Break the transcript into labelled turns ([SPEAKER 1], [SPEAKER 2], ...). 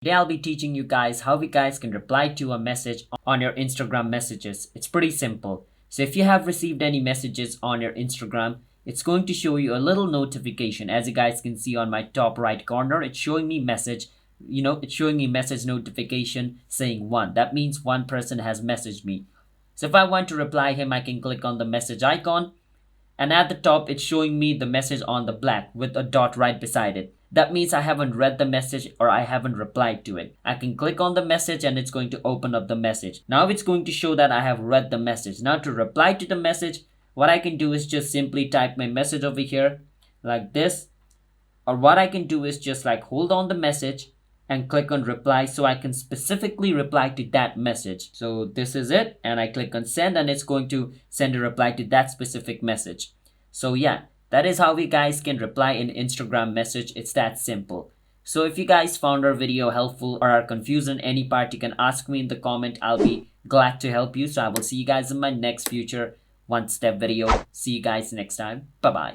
[SPEAKER 1] Today I'll be teaching you guys how we guys can reply to a message on your Instagram messages. It's pretty simple. So if you have received any messages on your Instagram, it's going to show you a little notification. As you guys can see on my top right corner, it's showing me message. It's showing me message notification saying one. That means one person has messaged me. So if I want to reply him, I can click on the message icon. And at the top, it's showing me the message on the black with a dot right beside it. That means I haven't read the message or I haven't replied to it. I can click on the message and it's going to open up the message. Now it's going to show that I have read the message. Now to reply to the message, what I can do is just simply type my message over here like this. Or what I can do is just like hold on the message and click on reply so I can specifically reply to that message. So this is it, and I click on send and it's going to send a reply to that specific message. So yeah, that is how we guys can reply in Instagram message. It's that simple. So if you guys found our video helpful or are confused on any part, you can ask me in the comment. I'll be glad to help you. So I will see you guys in my next future one step video. See you guys next time. Bye bye.